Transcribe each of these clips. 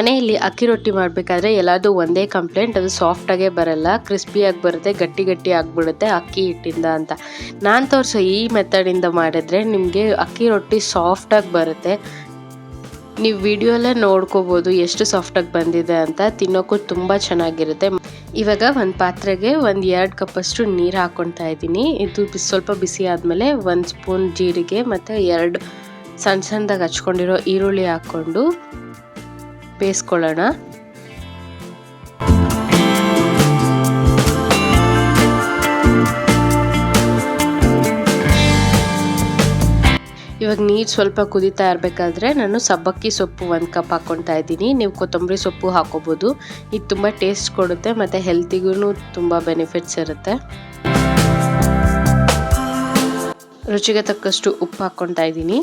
ಮನೆಯಲ್ಲಿ ಅಕ್ಕಿ ರೊಟ್ಟಿ ಮಾಡಬೇಕಾದ್ರೆ ಎಲ್ಲಾದರೂ ಒಂದೇ ಕಂಪ್ಲೇಂಟ್, ಅದು ಸಾಫ್ಟಾಗೇ ಬರಲ್ಲ, ಕ್ರಿಸ್ಪಿಯಾಗಿ ಬರುತ್ತೆ, ಗಟ್ಟಿ ಆಗಿಬಿಡುತ್ತೆ ಅಕ್ಕಿ ಹಿಟ್ಟಿಂದ ಅಂತ. ನಾನು ತೋರಿಸೋ ಈ ಮೆಥಡಿಂದ ಮಾಡಿದ್ರೆ ನಿಮಗೆ ಅಕ್ಕಿ ರೊಟ್ಟಿ ಸಾಫ್ಟಾಗಿ ಬರುತ್ತೆ. ನೀವು ವಿಡಿಯೋಲ್ಲೇ ನೋಡ್ಕೋಬೋದು ಎಷ್ಟು ಸಾಫ್ಟಾಗಿ ಬಂದಿದೆ ಅಂತ. ತಿನ್ನೋಕ್ಕೂ ತುಂಬ ಚೆನ್ನಾಗಿರುತ್ತೆ. ಇವಾಗ ಒಂದು ಪಾತ್ರೆಗೆ 1-2 ಕಪ್ಪಷ್ಟು ನೀರು ಹಾಕ್ಕೊಳ್ತಾ ಇದ್ದೀನಿ. ಇದು ಸ್ವಲ್ಪ ಬಿಸಿ ಆದಮೇಲೆ 1 ಸ್ಪೂನ್ ಜೀರಿಗೆ ಮತ್ತು 2 ಸಣ್ಣದಾಗಿ ಹಚ್ಕೊಂಡಿರೋ ಈರುಳ್ಳಿ ಹಾಕ್ಕೊಂಡು ಬೇಯಿಸ್ಕೊಳ್ಳೋಣ. ಇವಾಗ ನೀರು ಸ್ವಲ್ಪ ಕುದೀತಾ ಇರಬೇಕಾದ್ರೆ ನಾನು ಸಬ್ಬಕ್ಕಿ ಸೊಪ್ಪು 1 ಕಪ್ ಹಾಕ್ಕೊಳ್ತಾ ಇದ್ದೀನಿ. ನೀವು ಕೊತ್ತಂಬರಿ ಸೊಪ್ಪು ಹಾಕೋಬೋದು. ಇದು ತುಂಬ ಟೇಸ್ಟ್ ಕೊಡುತ್ತೆ ಮತ್ತು ಹೆಲ್ತಿಗೂ ತುಂಬ ಬೆನಿಫಿಟ್ಸ್ ಇರುತ್ತೆ. ರುಚಿಗೆ ತಕ್ಕಷ್ಟು ಉಪ್ಪು ಹಾಕ್ಕೊಳ್ತಾ ಇದ್ದೀನಿ.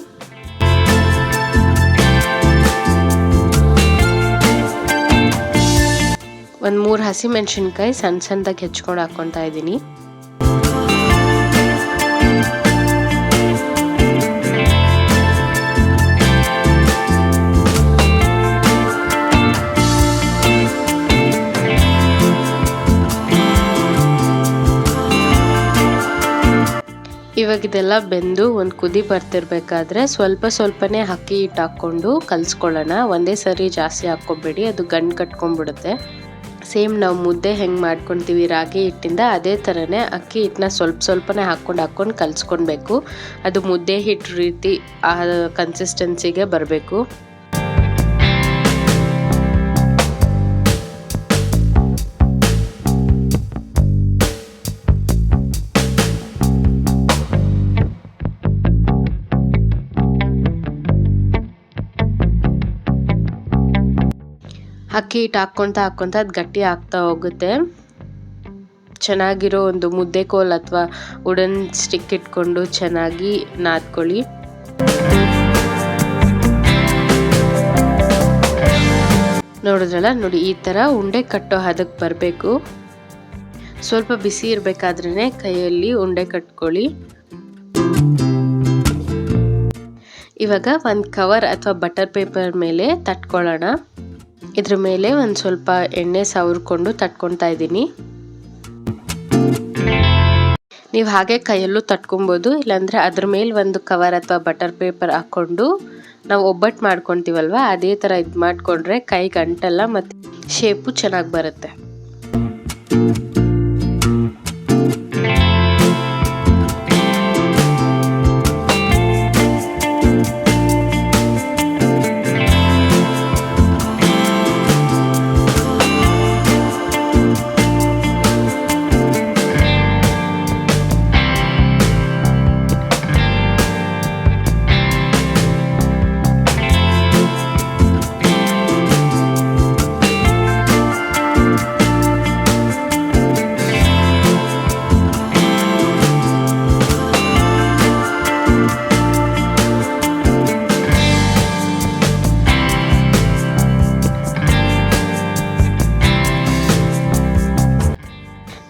ಒಂದು 3 ಹಸಿಮೆಣಸಿನ್ಕಾಯಿ ಸಣ್ಣದಾಗಿ ಹೆಚ್ಚಿಕೊಂಡು ಹಾಕ್ಕೊಳ್ತಾ ಇದ್ದೀನಿ. ಇವಾಗ ಇದೆಲ್ಲ ಬೆಂದು ಒಂದು ಕುದಿ ಬರ್ತಿರ್ಬೇಕಾದ್ರೆ ಸ್ವಲ್ಪನೇ ಅಕ್ಕಿ ಹಿಟ್ಟು ಹಾಕ್ಕೊಂಡು ಕಲಿಸ್ಕೊಳ್ಳೋಣ. ಒಂದೇ ಸರಿ ಜಾಸ್ತಿ ಹಾಕ್ಕೊಬೇಡಿ, ಅದು ಗಂಟು ಕಟ್ಕೊಂಡ್ಬಿಡುತ್ತೆ. ಸೇಮ್ ನಾವು ಮುದ್ದೆ ಹೆಂಗೆ ಮಾಡ್ಕೊತೀವಿ ರಾಗಿ ಹಿಟ್ಟಿಂದ, ಅದೇ ಥರನೇ ಅಕ್ಕಿ ಹಿಟ್ಟನ್ನ ಸ್ವಲ್ಪನೇ ಹಾಕ್ಕೊಂಡು ಕಲಿಸ್ಕೊಳ್ಬೇಕು. ಅದು ಮುದ್ದೆ ಹಿಟ್ಟು ರೀತಿ ಆ ಕನ್ಸಿಸ್ಟೆನ್ಸಿಗೆ ಬರಬೇಕು. ಅಕ್ಕಿ ಹಿಟ್ಟು ಹಾಕ್ಕೊತಾ ಅದು ಗಟ್ಟಿ ಆಗ್ತಾ ಹೋಗುತ್ತೆ. ಚೆನ್ನಾಗಿರೋ ಒಂದು ಮುದ್ದೆ ಕೋಲ್ ಅಥವಾ ವುಡನ್ ಸ್ಟಿಕ್ ಇಟ್ಕೊಂಡು ಚೆನ್ನಾಗಿ ನಾದ್ಕೊಳ್ಳಿ. ನೋಡಿದ್ರಲ್ಲ, ನೋಡಿ ಈ ಥರ ಉಂಡೆ ಕಟ್ಟೋ ಹದಕ್ಕೆ ಬರಬೇಕು. ಸ್ವಲ್ಪ ಬಿಸಿ ಇರಬೇಕಾದ್ರೇ ಕೈಯಲ್ಲಿ ಉಂಡೆ ಕಟ್ಕೊಳ್ಳಿ. ಇವಾಗ ಒಂದು ಕವರ್ ಅಥವಾ ಬಟರ್ ಪೇಪರ್ ಮೇಲೆ ತಟ್ಕೊಳ್ಳೋಣ. ಇದ್ರ ಮೇಲೆ ಒಂದು ಸ್ವಲ್ಪ ಎಣ್ಣೆ ಸವರ್ಕೊಂಡು ತಟ್ಕೊತಾ ಇದ್ದೀನಿ. ನೀವು ಹಾಗೆ ಕೈಯಲ್ಲೂ ತಟ್ಕೊಬೋದು, ಇಲ್ಲಾಂದರೆ ಅದ್ರ ಮೇಲೆ ಒಂದು ಕವರ್ ಅಥವಾ ಬಟರ್ ಪೇಪರ್ ಹಾಕ್ಕೊಂಡು ನಾವು ಒಬ್ಬಟ್ಟು ಮಾಡ್ಕೊತೀವಲ್ವ ಅದೇ ಥರ ಇದು ಮಾಡಿಕೊಂಡ್ರೆ ಕೈಗೆ ಅಂಟಲ್ಲ ಮತ್ತು ಶೇಪು ಚೆನ್ನಾಗಿ ಬರುತ್ತೆ.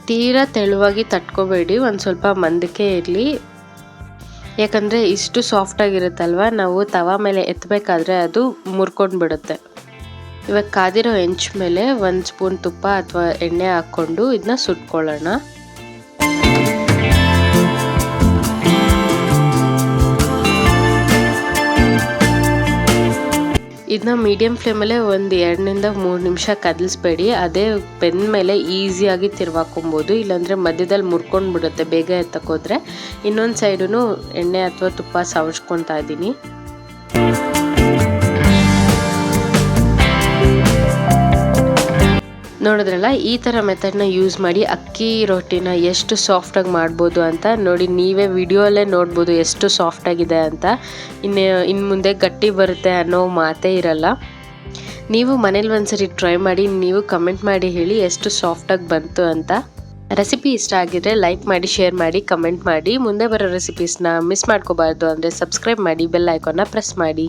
ತೀರಾ ತೆಳುವಾಗಿ ತಟ್ಕೋಬೇಡಿ, ಒಂದು ಸ್ವಲ್ಪ ಮಂದಕ್ಕೆ ಇರಲಿ. ಯಾಕಂದರೆ ಇಷ್ಟು ಸಾಫ್ಟಾಗಿರುತ್ತಲ್ವ, ನಾವು ತವಾ ಮೇಲೆ ಎತ್ತಬೇಕಾದ್ರೆ ಅದು ಮುರ್ಕೊಂಡು ಬಿಡುತ್ತೆ. ಇವಾಗ ಕಾದಿರೋ ಹೆಂಚು ಮೇಲೆ 1 ಸ್ಪೂನ್ ತುಪ್ಪ ಅಥವಾ ಎಣ್ಣೆ ಹಾಕ್ಕೊಂಡು ಇದನ್ನ ಸುಟ್ಕೊಳ್ಳೋಣ. ಇದನ್ನ ಮೀಡಿಯಮ್ ಫ್ಲೇಮಲ್ಲೇ ಒಂದು 2-3 ನಿಮಿಷ ಕದಲಿಸ್ಬೇಡಿ. ಅದೇ ಬೆಂದ ಮೇಲೆ ಈಸಿಯಾಗಿ ತಿರ್ವಾಕೊಬೋದು, ಇಲ್ಲಾಂದರೆ ಮಧ್ಯದಲ್ಲಿ ಮುರ್ಕೊಂಡು ಬಿಡುತ್ತೆ ಬೇಗ ಎತ್ತಕ್ಕೋದ್ರೆ. ಇನ್ನೊಂದು ಸೈಡೂ ಎಣ್ಣೆ ಅಥವಾ ತುಪ್ಪ ಸವರ್ಸ್ಕೊತಾ ಇದ್ದೀನಿ. ನೋಡಿದ್ರಲ್ಲ, ಈ ಥರ ಮೆಥಡ್ನ ಯೂಸ್ ಮಾಡಿ ಅಕ್ಕಿ ರೊಟ್ಟಿನ ಎಷ್ಟು ಸಾಫ್ಟಾಗಿ ಮಾಡ್ಬೋದು ಅಂತ ನೋಡಿ. ನೀವೇ ವಿಡಿಯೋಲ್ಲೇ ನೋಡ್ಬೋದು ಎಷ್ಟು ಸಾಫ್ಟಾಗಿದೆ ಅಂತ. ಇನ್ನು ಮುಂದೆ ಗಟ್ಟಿ ಬರುತ್ತೆ ಅನ್ನೋ ಮಾತೇ ಇರಲ್ಲ. ನೀವು ಮನೇಲಿ ಒಂದ್ಸರಿ ಟ್ರೈ ಮಾಡಿ, ನೀವು ಕಮೆಂಟ್ ಮಾಡಿ ಹೇಳಿ ಎಷ್ಟು ಸಾಫ್ಟಾಗಿ ಬಂತು ಅಂತ. ರೆಸಿಪಿ ಇಷ್ಟ ಆಗಿದ್ರೆ ಲೈಕ್ ಮಾಡಿ, ಶೇರ್ ಮಾಡಿ, ಕಮೆಂಟ್ ಮಾಡಿ. ಮುಂದೆ ಬರೋ ರೆಸಿಪೀಸ್ನ ಮಿಸ್ ಮಾಡ್ಕೋಬಾರ್ದು ಅಂದರೆ ಸಬ್ಸ್ಕ್ರೈಬ್ ಮಾಡಿ, ಬೆಲ್ ಐಕಾನ್ನ ಪ್ರೆಸ್ ಮಾಡಿ.